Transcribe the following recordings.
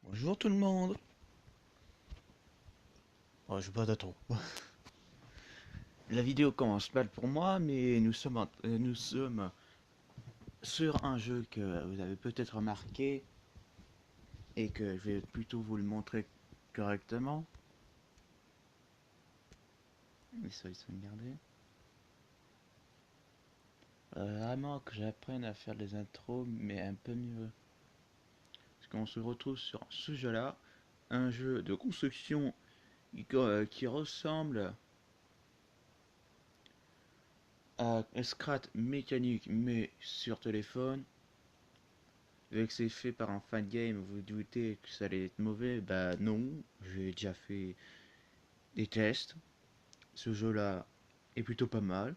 Bonjour tout le monde. Oh, je bois de trop. La vidéo commence mal pour moi, mais nous sommes sur un jeu que vous avez peut-être remarqué et que je vais plutôt vous le montrer correctement. Mais ça, ils sont gardés. Vraiment que j'apprenne à faire des intros, mais un peu mieux. Parce qu'on se retrouve sur ce jeu-là, un jeu de construction qui ressemble à Scrat mécanique, mais sur téléphone. Vu que c'est fait par un fan game, vous doutez que ça allait être mauvais? Bah non, j'ai déjà fait des tests. Ce jeu-là est plutôt pas mal.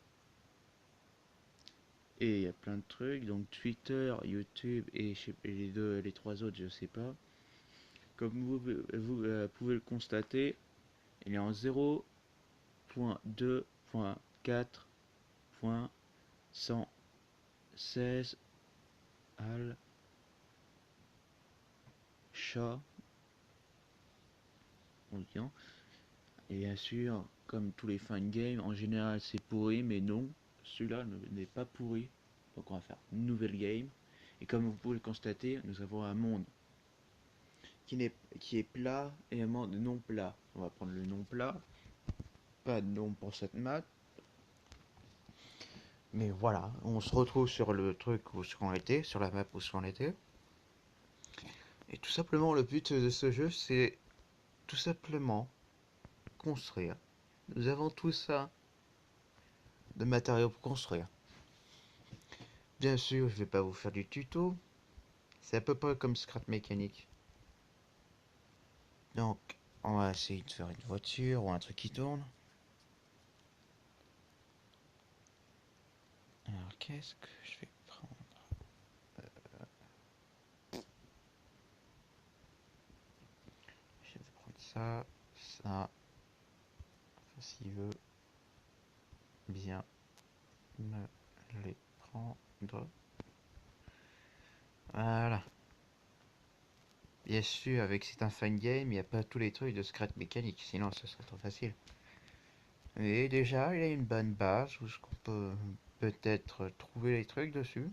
Et il y a plein de trucs, donc Twitter, YouTube et les trois autres, je sais pas. Comme vous pouvez le constater, il est en 0.2.4.116 al chat. Et bien sûr, comme tous les fan games, en général c'est pourri, mais non, celui-là n'est pas pourri. Donc on va faire une nouvelle game. Et comme vous pouvez le constater, nous avons un monde qui est plat et un monde non plat. On va prendre le non plat. Pas de nom pour cette map. Mais voilà, on se retrouve sur le truc où on était, sur la map où on était. Et tout simplement, le but de ce jeu, c'est tout simplement construire. Nous avons tout ça de matériaux pour construire. Bien sûr, je vais pas vous faire du tuto. C'est à peu près comme Scrap Mécanique. Donc, on va essayer de faire une voiture ou un truc qui tourne. Alors, qu'est-ce que je vais prendre? Je vais prendre ça, ça, enfin, s'il veut bien me les prendre. Voilà. Bien sûr, avec c'est un fan game, il n'y a pas tous les trucs de Scrap Mécanique, sinon ce serait trop facile. Et déjà, il y a une bonne base où on peut peut-être trouver les trucs dessus.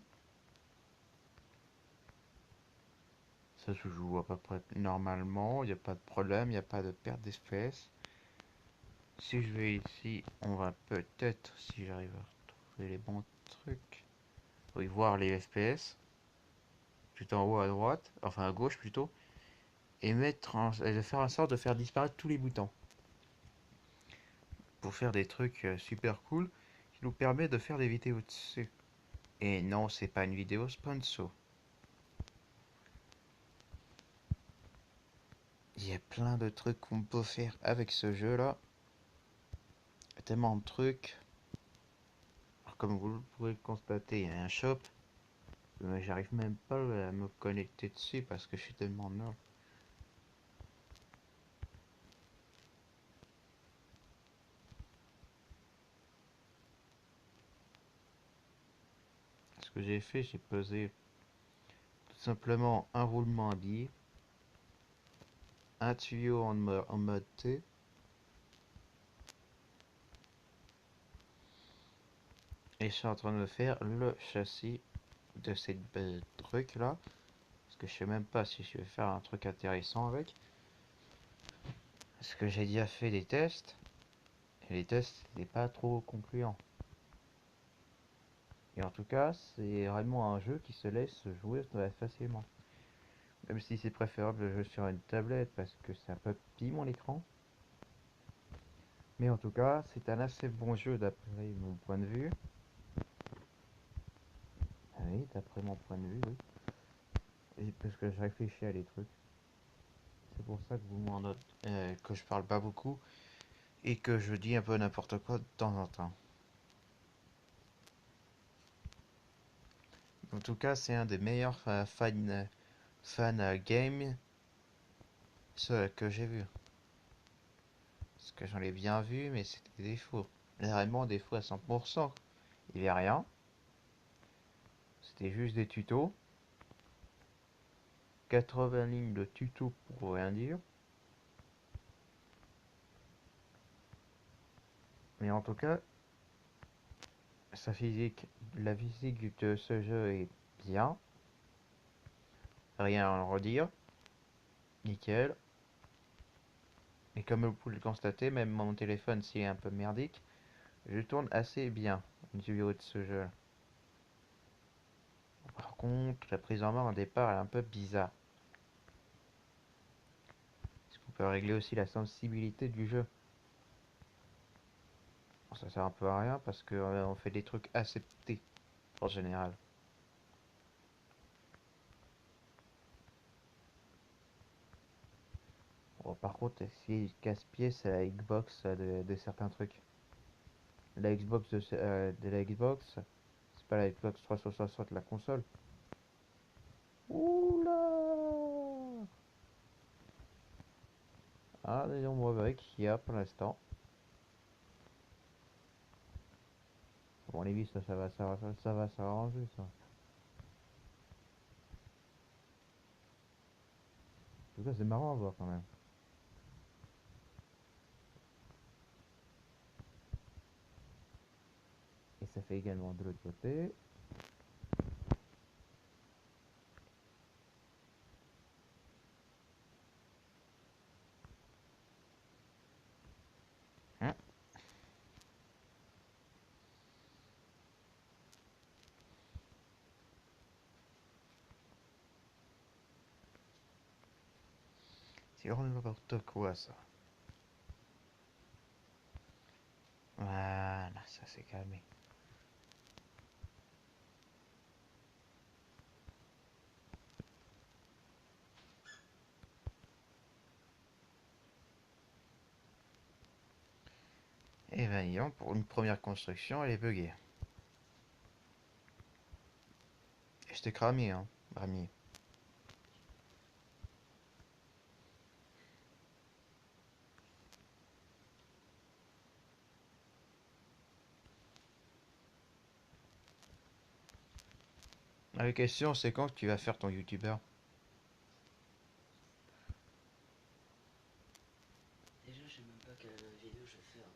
Ça se joue à peu près normalement, il n'y a pas de problème, il n'y a pas de perte d'espèces. Si je vais ici, on va peut-être, si j'arrive à trouver les bons trucs, oui, voir les FPS, tout en haut à droite, enfin à gauche plutôt, et de faire en sorte de faire disparaître tous les boutons. Pour faire des trucs super cool, qui nous permet de faire des vidéos dessus. Et non, c'est pas une vidéo sponsor. Il y a plein de trucs qu'on peut faire avec ce jeu-là. Tellement de trucs. Alors, comme vous pouvez le constater, il y a un shop. Mais j'arrive même pas à me connecter dessus parce que je suis tellement nul. Ce que j'ai fait, j'ai posé tout simplement un roulement à billes, un tuyau en mode T, et je suis en train de faire le châssis de cette truc là. Parce que je sais même pas si je vais faire un truc intéressant avec. Parce que j'ai déjà fait des tests, et les tests n'étaient pas trop concluants. Et en tout cas, c'est vraiment un jeu qui se laisse jouer très facilement. Même si c'est préférable de jouer sur une tablette parce que c'est un peu petit mon écran. Mais en tout cas, c'est un assez bon jeu d'après mon point de vue. Ah oui, d'après mon point de vue, oui. Et parce que je réfléchis à des trucs. C'est pour ça que vous m'en notez, que je parle pas beaucoup et que je dis un peu n'importe quoi de temps en temps. En tout cas, c'est un des meilleurs fan game que j'ai vu. Parce que j'en ai bien vu, mais c'était des faux. Vraiment des faux à 100%. Il n'y avait rien. C'était juste des tutos. 80 lignes de tuto pour rien dire. Mais en tout cas, sa physique, la physique de ce jeu est bien. Rien à en redire. Nickel. Et comme vous pouvez le constater, même mon téléphone s'il est un peu merdique, je tourne assez bien au niveau de ce jeu. Par contre, la prise en main au départ est un peu bizarre. Est-ce qu'on peut régler aussi la sensibilité du jeu? Bon, ça sert un peu à rien parce qu'on fait des trucs acceptés en général. Bon, par contre, ce qui est casse-pied, c'est la Xbox de certains trucs. La Xbox de la Xbox, c'est pas la Xbox 360, la console. Oula! Ah, des ombres avec qu'il y a pour l'instant. Bon, les vis, ça va s'arranger, ça. En tout cas, c'est marrant à voir quand même. Et ça fait également de l'autre côté. Hein. C'est vraiment n'importe quoi, ça. Voilà, ça s'est calmé. Et ben, disons, pour une première construction, elle est buggée. Et j'étais cramé, hein, Bramier. La question, c'est quand que tu vas faire ton youtubeur? Déjà, je sais même pas quelle vidéo je vais faire.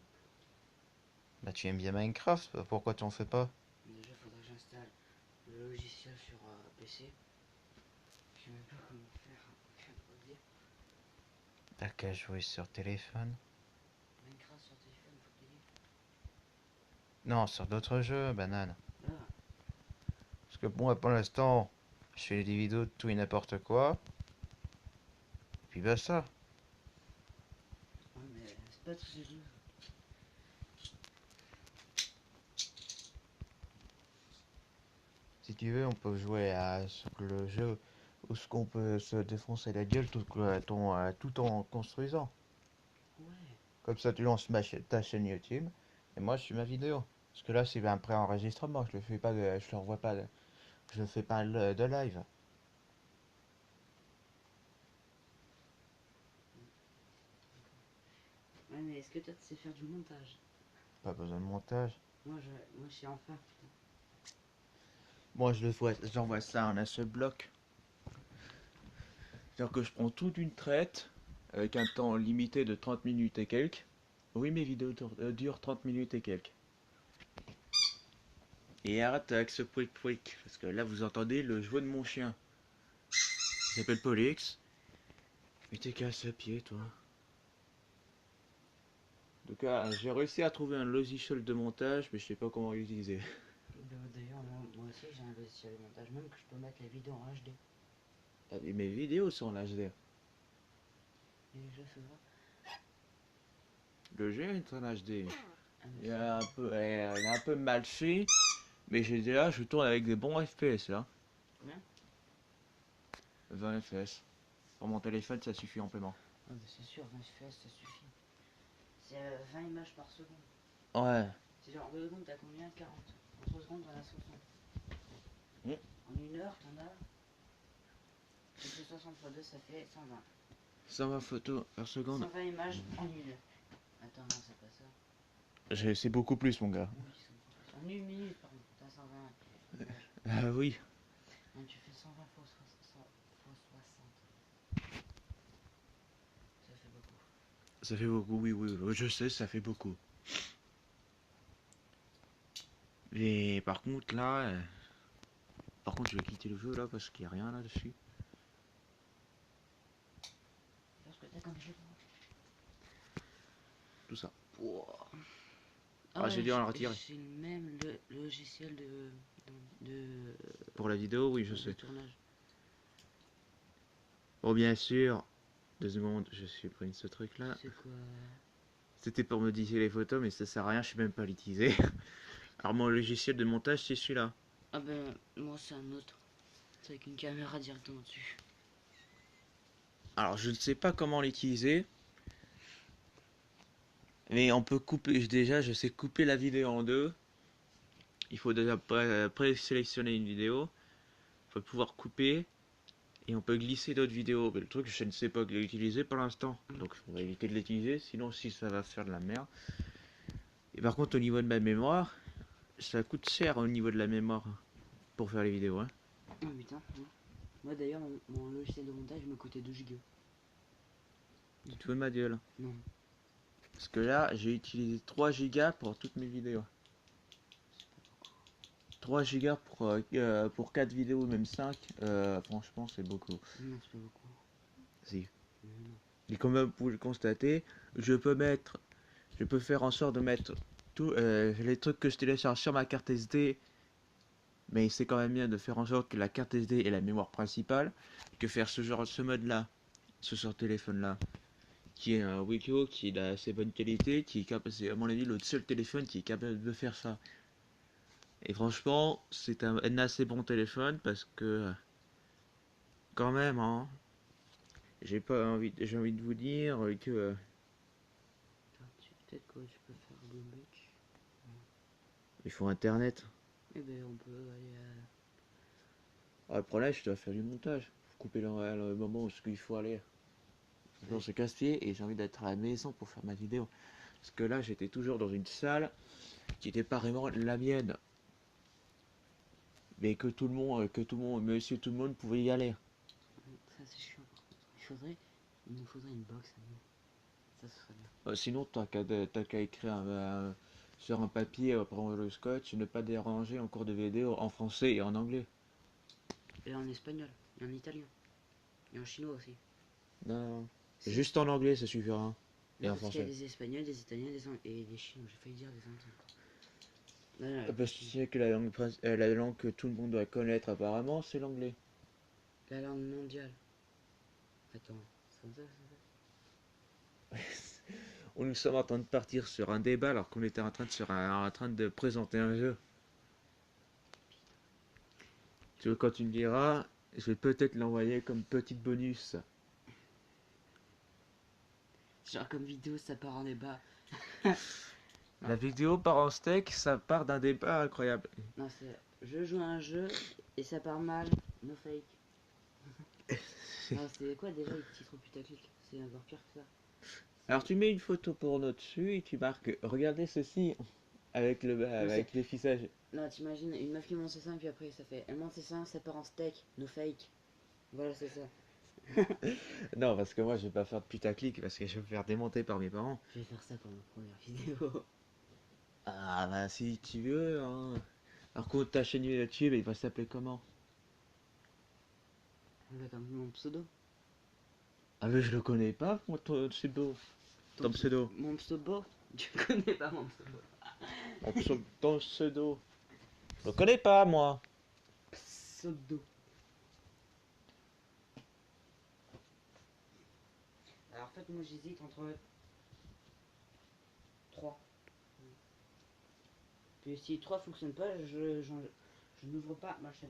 Bah, tu aimes bien Minecraft, pourquoi tu en fais pas? Déjà, il faudrait que j'installe le logiciel sur PC. Je sais même pas comment faire. Je viens de vous dire. T'as qu'à jouer sur téléphone? Minecraft sur téléphone, faut qu'il y ait. Non, sur d'autres jeux, banane. Ah, Parce que moi, pour l'instant, je fais des vidéos de tout et n'importe quoi. Puis bah ça. ouais, mais c'est pas tous ces jeux. Si tu veux, on peut jouer à le jeu où ce qu'on peut se défoncer la gueule tout en construisant. Ouais. Comme ça, tu lances ta chaîne YouTube et moi, je suis ma vidéo. Parce que là, c'est un pré-enregistrement. Je le fais pas, je le revois pas, je le fais pas de live. Ouais, mais est-ce que toi, tu sais faire du montage? Pas besoin de montage. Moi, je sais en faire, putain. Moi, j'envoie ça en un seul bloc. C'est-à-dire que je prends tout d'une traite avec un temps limité de 30 minutes et quelques. Oui, mes vidéos durent 30 minutes et quelques. Et arrête avec ce pouic pouic, parce que là vous entendez le jouet de mon chien. Il s'appelle Polix. Mais t'es casse-pied, toi. En tout cas, j'ai réussi à trouver un logiciel de montage, mais je sais pas comment l'utiliser. D'ailleurs, moi aussi, j'ai un logiciel de montage, même que je peux mettre les vidéos en HD. Ah, mais mes vidéos sont en HD. Et je fais voir. Le jeu est en HD. Ah, mais Il est un peu mal fait, mais je tourne avec des bons FPS là. combien? 20 FPS. Pour mon téléphone, ça suffit amplement. Ah, bah c'est sûr, 20 FPS, ça suffit. C'est 20 images par seconde. Ouais. C'est genre 2 secondes, t'as combien? 40. En 3 secondes, t'en as 60. Mm. En 1 heure, t'en as. Tu fais 60 fois 2, ça fait 120. 120 photos par seconde. 120 images en 1 heure. Attends, non, c'est pas ça. C'est beaucoup plus, mon gars. Oui, c'est beaucoup plus. En 1 minute, pardon, t'as 120 images. Ah oui. Donc tu fais 120 fois 60. Ça fait beaucoup, oui, oui, oui, je sais, ça fait beaucoup. Mais par contre, là, par contre, je vais quitter le jeu là parce qu'il n'y a rien là-dessus. Parce que t'as comme jeu. Tout ça. Pouah. Ah Ah, j'ai ouais, dû en retirer. c'est le même le logiciel de, Pour la vidéo, oui, je de sais. tournage. Bon, bien sûr, 2 secondes, je supprime ce truc là. C'est quoi? C'était pour modifier les photos, mais ça sert à rien, je sais même pas l'utiliser. Alors, mon logiciel de montage, c'est celui-là. Ah ben, moi c'est un autre. C'est avec une caméra directement dessus. Alors, je ne sais pas comment l'utiliser, mais on peut couper. Déjà, je sais couper la vidéo en deux. Il faut déjà présélectionner une vidéo. Il faut pouvoir couper. Et on peut glisser d'autres vidéos. Mais le truc, je ne sais pas l'utiliser pour l'instant. Donc, on va éviter de l'utiliser. Sinon, si ça va faire de la merde. Et par contre, au niveau de ma mémoire, ça coûte cher au niveau de la mémoire pour faire les vidéos. Hein. Oh putain, non. Moi d'ailleurs, mon logiciel de montage me coûtait 2 gigas. Tu te fous de ma gueule. Non, Parce que là, j'ai utilisé 3 gigas pour toutes mes vidéos. 3 gigas pour 4 vidéos, même 5. Franchement, c'est beaucoup. non, c'est pas beaucoup. Si. Non. Et comme vous pouvez le constater, je peux faire en sorte de mettre tous les trucs que je télécharge sur ma carte SD. Mais c'est quand même bien de faire en sorte que la carte SD est la mémoire principale, que faire ce mode là, sur téléphone là, qui est un Wiko, qui est d'assez bonne qualité, qui est capable, c'est à mon avis le seul téléphone qui est capable de faire ça. Et franchement, c'est un assez bon téléphone parce que quand même, hein, j'ai envie de vous dire que Peut-être que je peux faire Bloom Beach. il faut internet. Eh ben, on peut aller Ah, le problème, je dois faire du montage. Faut couper le moment où il faut aller. Sinon, c'est casse-pied et j'ai envie d'être à la maison pour faire ma vidéo. Parce que là, j'étais toujours dans une salle qui était pas vraiment la mienne. Mais que tout le monde, monsieur tout le monde pouvait y aller. Ça, c'est chiant par contre. Il nous faudrait une box à nous. Ça, ce serait bien. Sinon, t'as qu'à écrire sur un papier, prendre le scotch, ne pas déranger en cours de vidéo en français et en anglais. Et en espagnol, et en italien, et en chinois aussi. Non, Si. juste en anglais, ça suffira. Et Non, en parce qu'il y a français. des espagnols, des italiens, et des chinois. J'ai failli dire des indiens encore. Parce que tu sais que la langue que tout le monde doit connaître apparemment, c'est l'anglais. La langue mondiale. Attends, c'est comme ça, Nous sommes en train de partir sur un débat alors qu'on était en train de présenter un jeu. Tu vois, quand tu me diras, je vais peut-être l'envoyer comme petit bonus. genre comme vidéo, ça part en débat. La vidéo part en steak, ça part d'un débat incroyable. Non, c'est je joue à un jeu et ça part mal, no fake. Non, c'est quoi déjà les titres putaclic? C'est encore pire que ça. Alors tu mets une photo porno dessus et tu marques regardez ceci avec Non, avec les fissages. non, t'imagines une meuf qui monte ses seins, puis après ça fait elle monte ses seins, ça part en steak, no fake. Voilà, c'est ça. Non, parce que moi je vais pas faire de putaclic parce que je vais me faire démonter par mes parents. Je vais faire ça pour ma première vidéo. Ah bah si tu veux, hein. Alors contre ta chaîne YouTube, il va s'appeler comment? Comme mon pseudo. Ah mais je le connais pas, moi ton pseudo. Ton pseudo. Mon pseudo. Tu connais pas mon pseudo. Ton pseudo. Je le connais pas moi. Pseudo. Alors en fait, moi j'hésite entre 3. Puis si 3 fonctionne pas, je n'ouvre pas ma chaîne.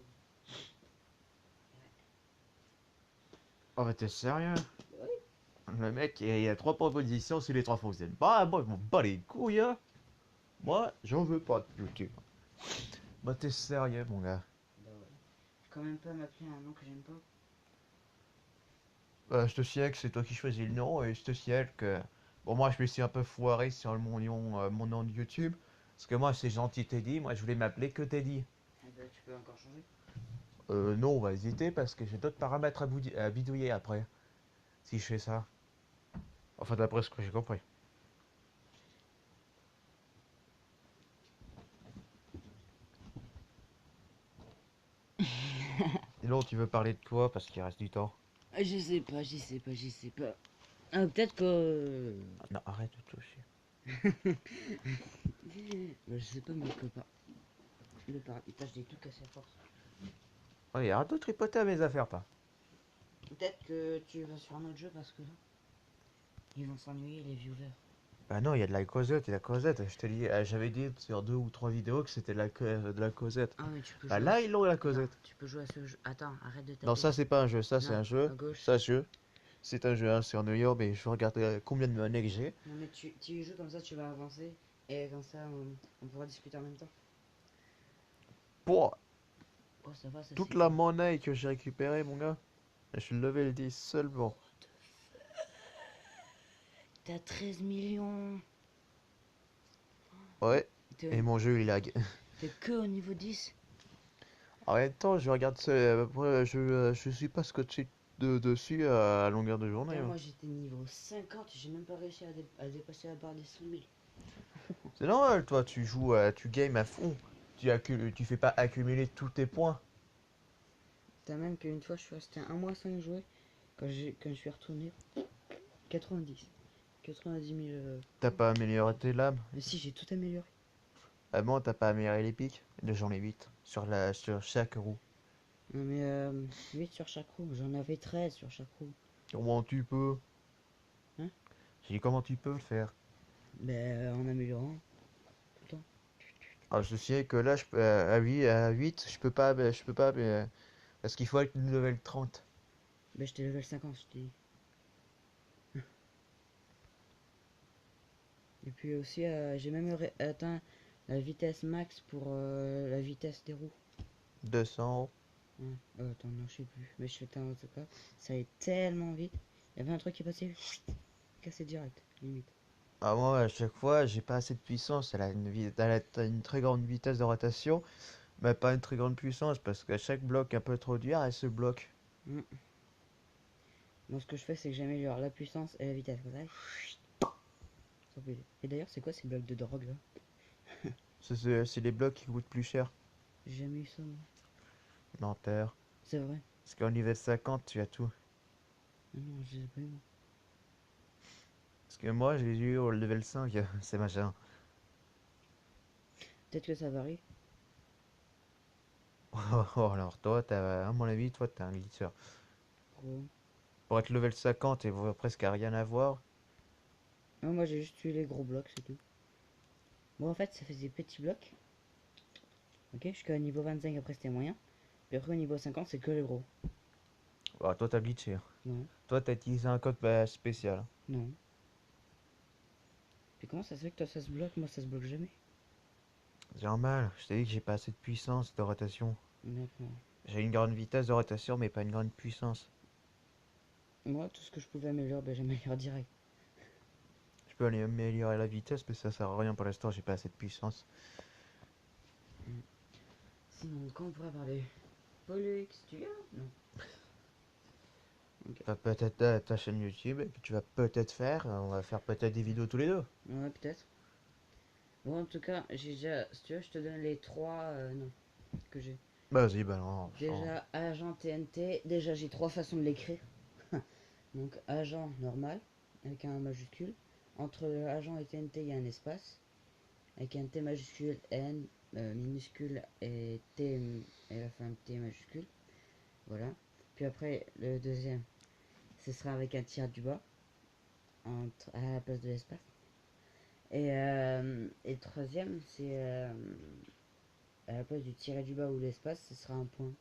Oh mais t'es sérieux? Oui. Le mec, il y a 3 propositions, si les 3 fonctionnent pas, moi je m'en bats les couilles, hein. Moi, j'en veux pas de YouTube. Bah t'es sérieux mon gars. Bah ouais. Quand même pas m'appeler un nom que j'aime pas. Je te signale que c'est toi qui choisis le nom et je te signale que... Bon moi je me suis un peu foiré sur mon nom de YouTube. Parce que moi c'est gentil Teddy, moi je voulais m'appeler que Teddy. Eh bah tu peux encore changer. Non, on va hésiter parce que j'ai d'autres paramètres à bidouiller après. Si je fais ça. Enfin, d'après ce que j'ai compris. Sinon, tu veux parler de quoi parce qu'il reste du temps? Je sais pas, je sais pas, je sais pas. Ah, peut-être que. Non, arrête de toucher. Bah, je sais pas, mon copain. Il tâche des trucs assez force. Ouais, arrête de tripoter à mes affaires, pas. Peut-être que tu vas sur un autre jeu parce que là, ils vont s'ennuyer, les viewers. Bah non, il y a de la causette et la causette. Je te dis, j'avais dit sur 2 ou 3 vidéos que c'était de la causette. Ah, mais tu peux Bah jouer à là, ce... ils l'ont la Attends, causette. tu peux jouer à ce jeu. Attends, arrête de Non, taper. ça c'est pas un jeu, ça c'est Non, un à jeu. gauche. Ça, jeu. C'est un jeu, hein, c'est en New York, mais je regarde combien de monnaies que j'ai. Non, mais tu y joues comme ça, tu vas avancer. Et comme ça, on pourra discuter en même temps. Pour Oh, ça va, ça c'est toute la quoi? monnaie que j'ai récupérée, mon gars, je suis level 10 seulement. T'as 13 millions. Ouais, T'es et mon jeu il lag. t'es que au niveau 10. En même temps, je regarde ça, je suis pas scotché dessus à longueur de journée, Putain, hein. moi j'étais niveau 50, j'ai même pas réussi à dépasser la barre des 100 000. C'est normal, toi, tu joues, tu games à fond. Tu fais pas accumuler tous tes points. T'as même qu'une fois, je suis resté un mois sans y jouer. Quand je suis retourné, 90. 90 000. T'as pas amélioré tes lames. Mais si, j'ai tout amélioré. Ah bon, t'as pas amélioré les pics. Déjà j'en ai 8 sur chaque roue. Non, mais 8 sur chaque roue. J'en avais 13 sur chaque roue. Comment tu peux? Hein? J'ai dit comment tu peux le faire? Ben, en améliorant tout le temps. Ah, je sais que là, à 8, je peux pas, parce qu'il faut être level 30. Ben, j'étais level 50, je t'ai dit. Et puis aussi, j'ai même atteint la vitesse max pour la vitesse des roues. 200. Ouais. Attends, non, je sais plus. Mais je l'ai atteint en tout cas. Ça allait tellement vite. Il y avait un truc qui est passé, cassé direct, limite. Ah, moi, à chaque fois, j'ai pas assez de puissance. Elle a une très grande vitesse de rotation, mais pas une très grande puissance, parce qu'à chaque bloc un peu trop dur, elle se bloque. Mm. Moi, ce que je fais, c'est que j'améliore la puissance et la vitesse. Comme ça, sans bouger. Et d'ailleurs, c'est quoi ces blocs de drogue là? C'est les blocs qui coûtent plus cher. J'ai jamais eu ça, moi. Menteur. C'est vrai. Parce qu'au niveau 50, tu as tout. Ah non, je les ai pas eu, moi. Parce que moi, j'ai eu au level 5, c'est machin. Peut-être que ça varie. Oh, alors toi, à mon avis, toi, t'es un glitcher. Gros. Pour être level 50 et voir presque à rien avoir. Non, moi, j'ai juste tué les gros blocs, c'est tout. Bon, en fait, ça faisait petits blocs. Ok, jusqu'à niveau 25, après, c'était moyen. Puis après, au niveau 50, c'est que les gros. Oh, toi, t'as glitché. Non, Toi, t'as utilisé un code spécial. non. Puis comment ça se fait que toi, ça se bloque? Moi, ça se bloque jamais. C'est normal, je t'ai dit que j'ai pas assez de puissance de rotation. D'accord. J'ai une grande vitesse de rotation, mais pas une grande puissance. Moi, tout ce que je pouvais améliorer, ben, j'améliore direct. Je peux aller améliorer la vitesse, mais ça sert à rien pour l'instant, j'ai pas assez de puissance. Sinon, quand on pourrait parler Pollux, tu viens? Non. Ok. Enfin, peut-être ta chaîne YouTube que tu vas peut-être faire. On va faire peut-être des vidéos tous les deux. Ouais, peut-être. Bon, en tout cas, j'ai déjà. Si tu veux, je te donne les trois noms que j'ai. Vas-y, balance. Déjà, agent TNT. Déjà, j'ai trois façons de l'écrire. Donc, agent normal, avec un majuscule. Entre agent et TNT, il y a un espace. Avec un T majuscule, N minuscule et T et la fin T majuscule. Voilà. Puis après, le deuxième, ce sera avec un tir du bas à la place de l'espace. Et le troisième, c'est à la place du tiret du bas ou l'espace, ce sera un point.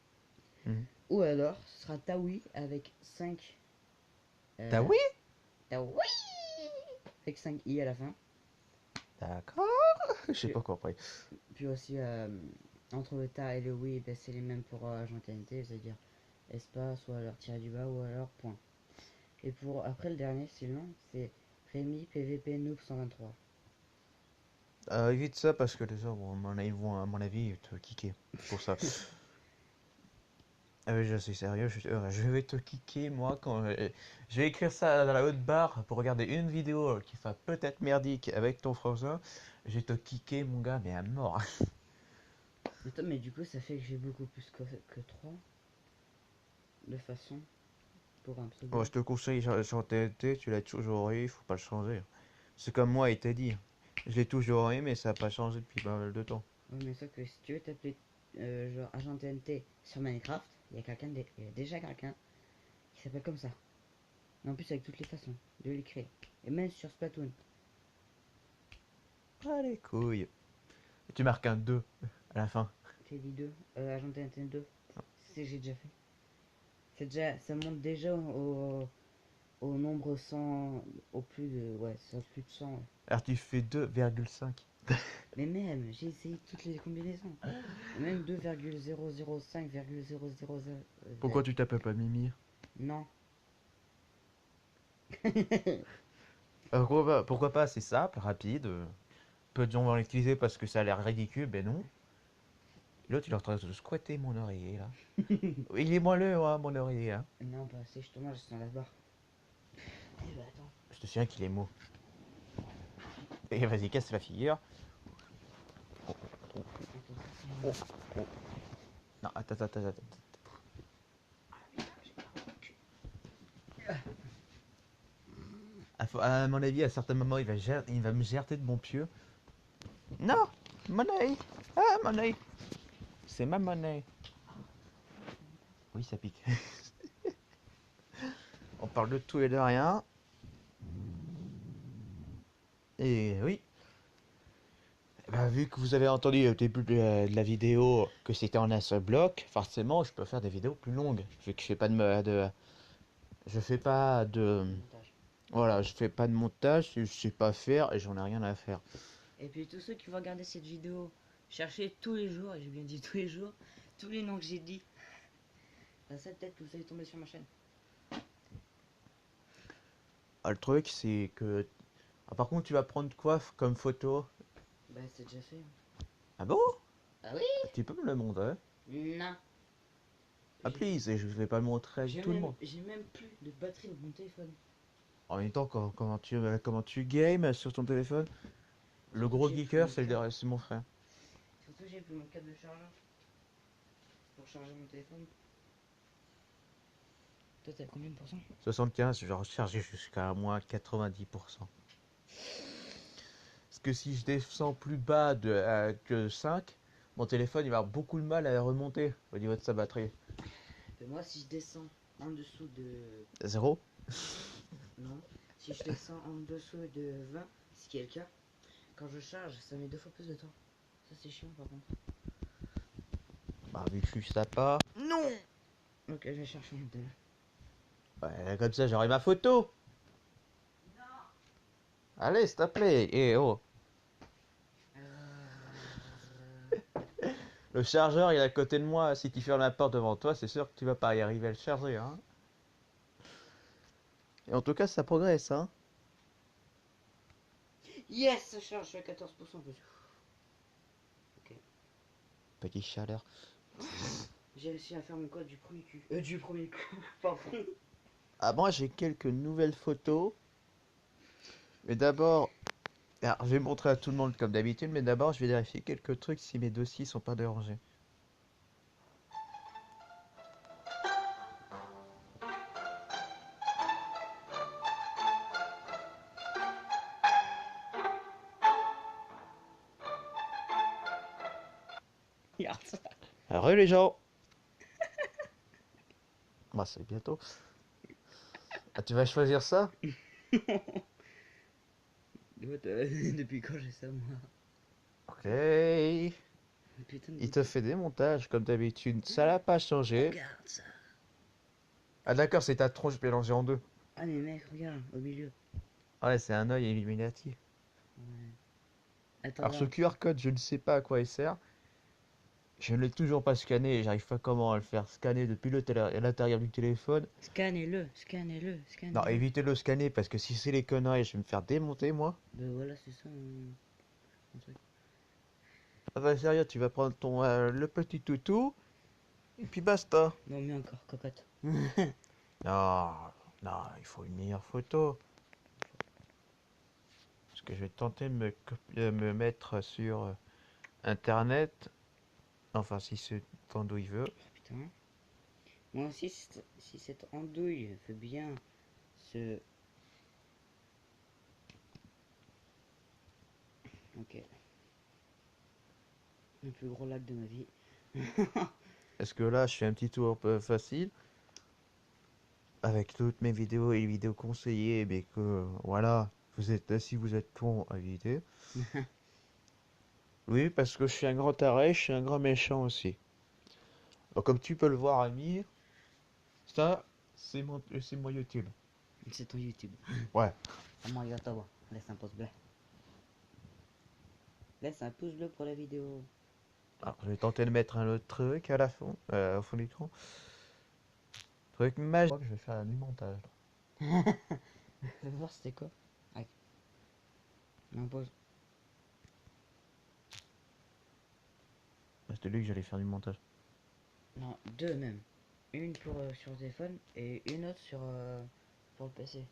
Mhm. Ou alors, ce sera Taoui avec 5. T'as Euh, oui? Taoui avec 5 I à la fin. D'accord. J'ai Puis, pas compris. puis aussi, entre le Ta et le Oui, ben, c'est les mêmes pour agent TNT, c'est-à-dire espace ou alors tiret du bas ou alors point. Et pour après le dernier, c'est long, c'est Rémi PVP Noob 123. Évite ça parce que les gens vont, ils vont, à mon avis, te kicker. Pour ça. Ah oui, je suis sérieux, je vais te kicker moi quand je vais écrire ça dans la haute barre pour regarder une vidéo qui sera peut-être merdique avec ton François. Je vais te kicker mon gars, mais à mort. Attends, mais du coup, ça fait que j'ai beaucoup plus que 3 de façon pour un Bon, pseudo. je te conseille sur TNT, tu l'as toujours eu, il faut pas le changer. C'est comme moi, il t'a dit. Je l'ai toujours eu, mais ça n'a pas changé depuis pas mal de temps. Ouais, mais sauf que si tu veux t'appeler genre agent TNT sur Minecraft, il y a déjà quelqu'un qui s'appelle comme ça. Et en plus, avec toutes les façons de l'écrire. Et même sur Splatoon. Ah les couilles. Et tu marques un 2 à la fin. J'ai dit 2, agent TNT 2. C'est j'ai déjà fait. C'est déjà, ça monte déjà au nombre 100, au plus de, ouais, c'est plus de 100. Ouais. Alors tu fais 2,5. Mais même, j'ai essayé toutes les combinaisons. Et même 2,005,000. Pourquoi tu t'appelles pas Mimi? Non. Pourquoi pas, c'est simple, rapide. Peu de gens vont l'utiliser parce que ça a l'air ridicule, ben non. Et l'autre, il est en train de squatter mon oreiller là. Il est moelleux, hein, mon oreiller. Hein. Non, bah c'est justement, je sens la barre. Eh bah attends. Je te souviens qu'il est mot. Et vas-y, casse la figure. Attends, ça c'est Oh, moi. oh. Non, attends. À mon avis, à certains moments, il va me gerter de mon pieu. Non, monnaie. Ah, monnaie. C'est ma monnaie. Oui, ça pique. On parle de tout et de rien. Et oui. Bah, vu que vous avez entendu au début de la vidéo que c'était en un seul bloc, forcément, je peux faire des vidéos plus longues. Vu que je fais pas je fais pas de, Montage. voilà, je fais pas de montage, je sais pas faire et j'en ai rien à faire. Et puis tous ceux qui vont regarder cette vidéo, cherchez tous les jours, et j'ai bien dit tous les jours, tous les noms que j'ai dit. Bah, ça peut-être que vous allez tomber sur ma chaîne. Ah, le truc, c'est que, ah, par contre, tu vas prendre quoi comme photo? Bah c'est déjà fait. Ah bon? Ah oui? Tu peux me le montrer? Non. Ah please, et je vais pas le montrer à tout le monde. J'ai même plus de batterie dans mon téléphone. En même temps, comment tu games sur ton téléphone? Le Surtout que gros j'ai plus geeker, mon câble. c'est mon frère. Surtout que j'ai plus mon câble de chargeur pour charger mon téléphone. Toi t'as combien de pourcents? 75, je vais recharger jusqu'à moins 90%. Parce que si je descends plus bas que 5, mon téléphone il va avoir beaucoup de mal à remonter au niveau de sa batterie. Et moi si je descends en dessous de... Zéro. Non. Si je descends en dessous de 20, ce qui est le cas, quand je charge, ça met 2 fois plus de temps. Ça c'est chiant par contre. Bah vu que je suis sympa. Non. Ok, je vais chercher mon tel. Ouais, comme ça j'aurai ma photo. Allez, s'il te plaît. Eh oh. Le chargeur il est à côté de moi. Si tu fermes la porte devant toi, c'est sûr que tu vas pas y arriver à le charger. Hein. Et en tout cas, ça progresse. Hein. Yes, ça charge, je suis à 14%. Ok. Petite chaleur. J'ai réussi à faire mon code du premier coup. Pardon. Ah, moi j'ai quelques nouvelles photos. Mais d'abord, alors, je vais montrer à tout le monde comme d'habitude, mais d'abord je vais vérifier quelques trucs si mes dossiers sont pas dérangés. Regarde ça. Alors les gens. Moi c'est bientôt. Ah, tu vas choisir ça? Depuis quand j'ai ça, moi? Ok. Il Putain de... te fait des montages comme d'habitude. Ça l'a pas changé. Regarde ça. Ah d'accord, c'est ta tronche mélangée en deux. Ah mais mec, regarde, au milieu. Ouais, c'est un œil Illuminati. Ouais. Attends, Alors ce là. QR code, je ne sais pas à quoi il sert. Je ne l'ai toujours pas scanné et j'arrive pas comment à le faire scanner depuis l'intérieur du téléphone. Scannez-le, scannez-le, Non, scannez-le. évitez de le scanner parce que si c'est les conneries, je vais me faire démonter moi. Ben voilà, c'est ça mon truc. Ah bah sérieux, tu vas prendre le petit toutou Et puis basta. Non, mais encore, cocotte. Non, non, il faut une meilleure photo. Parce que je vais tenter de me mettre sur internet. Enfin, si c'est tant d'où il veut. Putain. Moi aussi, si cette andouille veut bien se... Ok. Le plus gros lac de ma vie. Est-ce que là, je fais un petit tour facile avec toutes mes vidéos et les vidéos conseillées, mais que voilà, si vous êtes con, évitez. Oui, parce que je suis un grand taré, je suis un grand méchant aussi. Donc, comme tu peux le voir, Amir, ça, c'est mon YouTube. C'est ton YouTube. Ouais. Comment il va t'avoir? Laisse un pouce bleu. Laisse un pouce bleu pour la vidéo. Alors, je vais tenter de mettre un autre truc à la fond, au fond de l'écran. Truc magique. Je vais faire du montage. Je vais voir c'était quoi. Ah, non, pause. C'était lui que j'allais faire du montage. Non, deux même. Une pour sur le téléphone et une autre sur pour le PC.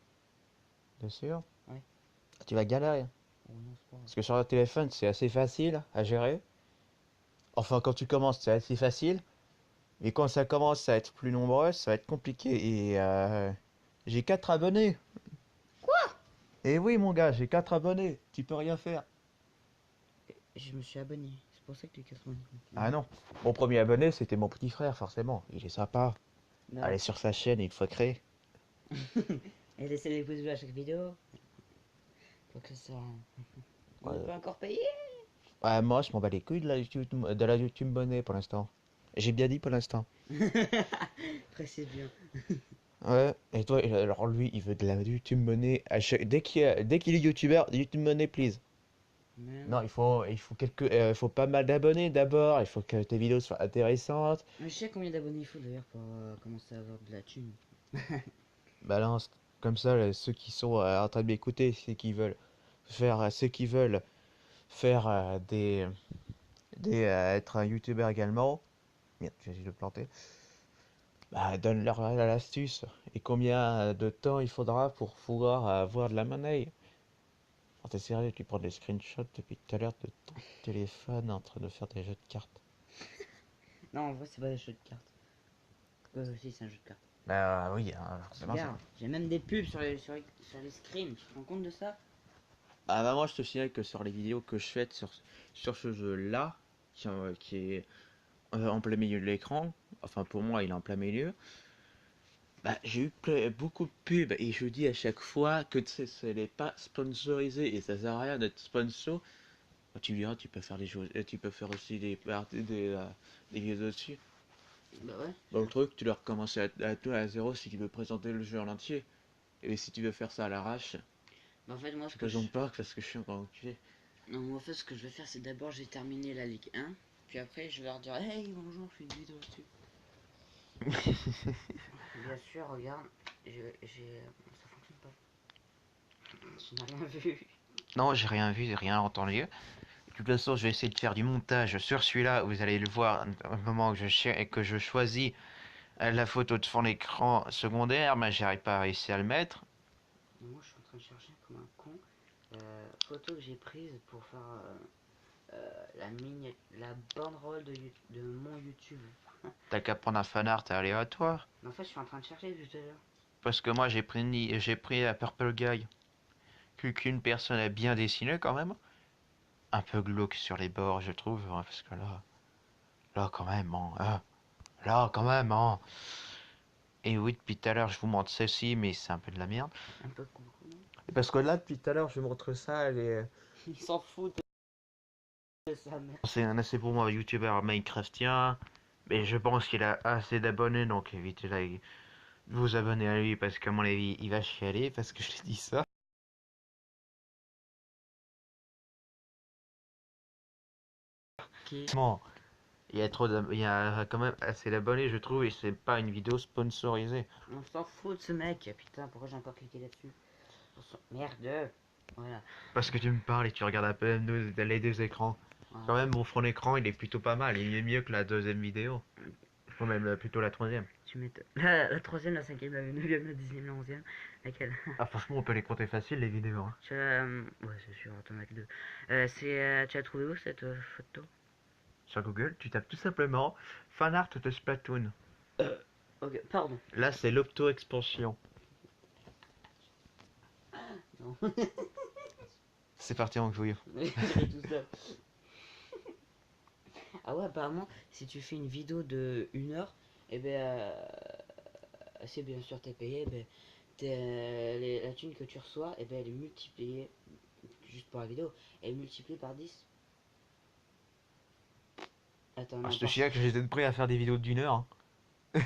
Bien sûr. Ouais. Tu vas galérer. Oh non, c'est pas grave. Parce que sur le téléphone, c'est assez facile à gérer. Enfin, quand tu commences, c'est assez facile. Mais quand ça commence à être plus nombreux, ça va être compliqué. Et j'ai 4 abonnés. Et oui, mon gars, j'ai 4 abonnés. Tu peux rien faire. Je me suis abonné. C'est pour ça que tu casses mon Ah non. Mon premier abonné, c'était mon petit frère, forcément. Il est sympa. Non. Allez sur sa chaîne, il faut créer. Et laissez les pouces bleus à chaque vidéo. Faut que ça. On Ouais. peut encore payer. Ouais, moi, je m'en bats les couilles de la YouTube Money pour l'instant. J'ai bien dit pour l'instant. Précise bien. Ouais. Et toi, alors lui, il veut de la YouTube Money dès qu'il est YouTuber, YouTube Money, please. Mais Non, non. il faut pas mal d'abonnés d'abord. Il faut que tes vidéos soient intéressantes. Mais je sais combien d'abonnés il faut d'ailleurs pour commencer à avoir de la thune. Balance comme ça ceux qui sont en train de m'écouter, ceux qui veulent faire être un YouTuber également. Merde, j'ai essayé de le planter. Bah, donne-leur l'astuce. Et combien de temps il faudra pour pouvoir avoir de la monnaie? Oh, t'es sérieux, tu prends des screenshots depuis tout à l'heure de ton téléphone en train de faire des jeux de cartes. Non, en vrai, c'est pas des jeux de cartes. Si, c'est un jeu de cartes. Bah oui, hein, forcément ça. Regarde, j'ai même des pubs sur les screens. Tu te rends compte de ça? Ah bah moi je te signale que sur les vidéos que je fais sur ce jeu-là, qui est en plein milieu de l'écran, enfin pour moi il est en plein milieu, bah, j'ai eu beaucoup de pubs et je dis à chaque fois que ce n'est pas sponsorisé et ça sert à rien d'être sponsor. Bah, tu verras, tu peux faire des choses, tu peux faire aussi des vidéos dessus. Bah ouais. Dans le truc, tu dois recommencer à tout à zéro si tu veux présenter le jeu en entier. Et si tu veux faire ça à l'arrache, Bah en fait, moi, ce que je... présente pas parce que je suis encore occupé. Non, moi, en fait, ce que je vais faire, c'est d'abord, j'ai terminé la Ligue 1. Puis après, je vais leur dire, hey, bonjour, je fais une vidéo dessus. Bien sûr, regarde, j'ai... Ça fonctionne pas. Tu n'as rien vu. Non, j'ai rien vu, j'ai rien entendu. De toute façon, je vais essayer de faire du montage sur celui-là. Vous allez le voir au moment que je choisis la photo de fond d'écran secondaire, mais j'arrive pas à réussir à le mettre. Moi, je suis en train de chercher comme un con. Photo que j'ai prise pour faire la banderole de mon YouTube. T'as qu'à prendre un fanart aléatoire. Mais en fait, je suis en train de chercher tout à l'heure. Parce que moi, j'ai pris la Purple Guy. Qu'une personne a bien dessiné quand même. Un peu glauque sur les bords, je trouve. Hein, parce que là quand même, hein, là quand même, hein. Et oui, depuis tout à l'heure, je vous montre ceci, mais c'est un peu de la merde. Un peu con. Parce que là, depuis tout à l'heure, je montre ça, elle est... Il s'en fout de sa mère. C'est pour moi youtubeur Minecraftien, mais je pense qu'il a assez d'abonnés, donc évitez de vous abonner à lui parce qu'à mon avis, il va chialer parce que je l'ai dit ça. Qui? Bon, il y a quand même assez d'abonnés, je trouve, et c'est pas une vidéo sponsorisée. On s'en fout de ce mec. Putain, pourquoi j'ai encore cliqué là-dessus? Merde. Voilà. Parce que tu me parles et tu regardes à peine les deux écrans. Voilà. Quand même, mon fond d'écran, il est plutôt pas mal, il est mieux que la deuxième vidéo. Ou même plutôt la troisième. Tu m'étonnes. La troisième, la cinquième, la neuvième, la dixième, la onzième. Laquelle? Ah, franchement, on peut les compter facile, les vidéos. Hein. Ouais, c'est sûr, t'en as que deux. Tu as trouvé où cette photo? Sur Google, tu tapes tout simplement fanart de Splatoon. Ok, pardon. Là, c'est l'opto-expansion. Non. C'est parti en couille. Tout ça. Ah ouais, apparemment, si tu fais une vidéo de 1 heure, et ben, si bien sûr t'es payé, ben, la thune que tu reçois, et ben, elle est multipliée, juste pour la vidéo, elle est multipliée par 10. Attends, Ah, non, je te par... signale que j'étais prêt à faire des vidéos d'1 heure. Hein.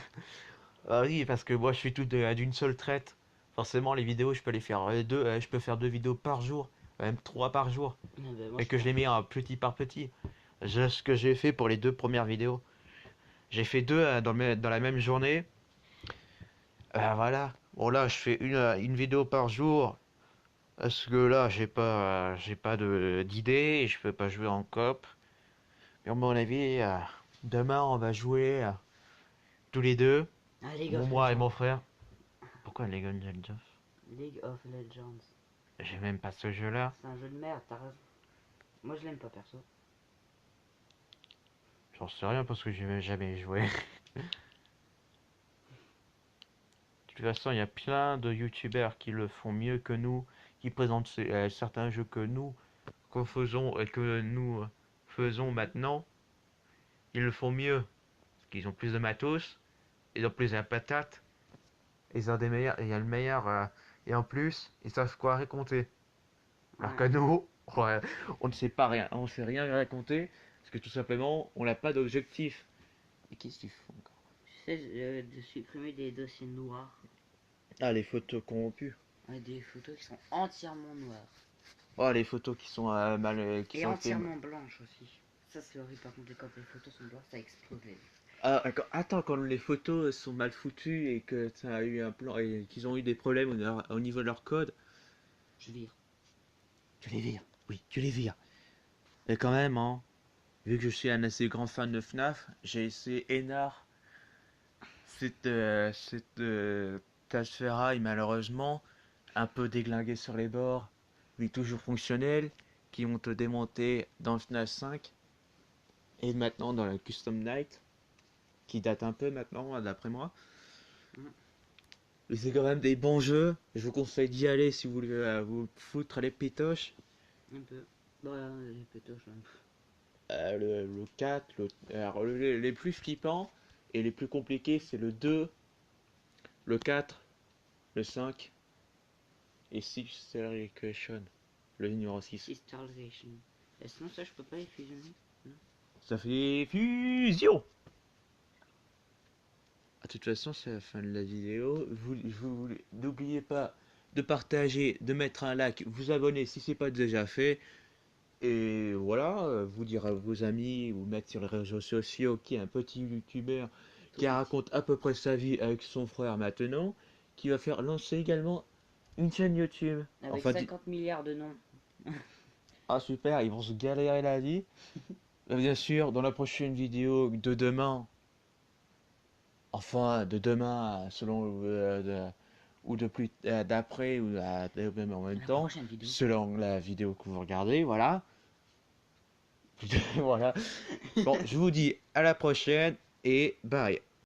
Ah oui, parce que moi, je suis tout d'une seule traite. Forcément, les vidéos, je peux les faire je peux faire 2 vidéos par jour, même 3 par jour, Ah ben, moi, et je que je prends... les mets petit par petit. Ce que j'ai fait pour les 2 premières vidéos. J'ai fait deux dans la même journée. Voilà. Bon là, je fais une vidéo par jour. Parce que là, j'ai pas d'idée et je peux pas jouer en coop. Mais à mon avis, demain, on va jouer tous les deux. Ah, League Bon, of moi et Legends. mon frère. Pourquoi League of Legends? League of Legends. J'ai même pas ce jeu-là. C'est un jeu de merde, t'as raison. Moi, je l'aime pas, perso. J'en sais rien parce que j'ai jamais joué. De toute façon, il y a plein de youtubeurs qui le font mieux que nous, qui présentent certains jeux que nous que nous faisons maintenant. Ils le font mieux. Parce qu'ils ont plus de matos, ils ont plus de patates, ils ont des meilleurs, il y a le meilleur, et en plus, ils savent quoi raconter. Alors que Ouais. nous, ouais, on ne sait pas rien, on ne sait rien raconter, parce que tout simplement, on n'a pas d'objectif. Et qu'est-ce qu'ils font encore? Tu sais, de supprimer des dossiers noirs. Ah, les photos corrompues. Ouais, des photos qui sont entièrement noires. Oh, les photos qui sont mal, qui Et sont faits. entièrement blanches aussi. Ça, c'est horrible. Par contre, quand les photos sont blanches, ça explose les yeux. Ah, attends, quand les photos sont mal foutues et que ça a eu un plan et qu'ils ont eu des problèmes au niveau de leur code, Je vire. tu les vires. Oui, tu les vires. Et quand même, hein, vu que je suis un assez grand fan de FNAF, j'ai essayé Enar, cette tâche ferraille malheureusement, un peu déglinguée sur les bords, mais toujours fonctionnelle, qui ont été démonté dans le FNAF 5 et maintenant dans la Custom Night, qui date un peu maintenant, d'après moi. Mm. Mais c'est quand même des bons jeux, je vous conseille d'y aller si vous voulez vous foutre les pétoches. Un peu. Voilà, les pétoches. Là. Le 4, alors, les plus flippants et les plus compliqués, c'est le 2, le 4, le 5 et Sister Equation, le numéro 6. Sisterization. Et sinon, ça, je peux pas les fusionner. Ça fait fusion. De toute façon, c'est la fin de la vidéo. N'oubliez pas de partager, de mettre un like, vous abonner si c'est pas déjà fait. Et voilà, vous dire à vos amis ou mettre sur les réseaux sociaux qui est un petit youtubeur qui raconte à peu près sa vie avec son frère maintenant, qui va faire lancer également une chaîne YouTube. Avec Enfin, 50 milliards de noms. ah super, ils vont se galérer la vie. Bien sûr, dans la prochaine vidéo de demain, enfin de demain selon ou de plus d'après ou même en même La temps, prochaine vidéo. selon la vidéo que vous regardez, voilà. Voilà. Bon, je vous dis à la prochaine et bye.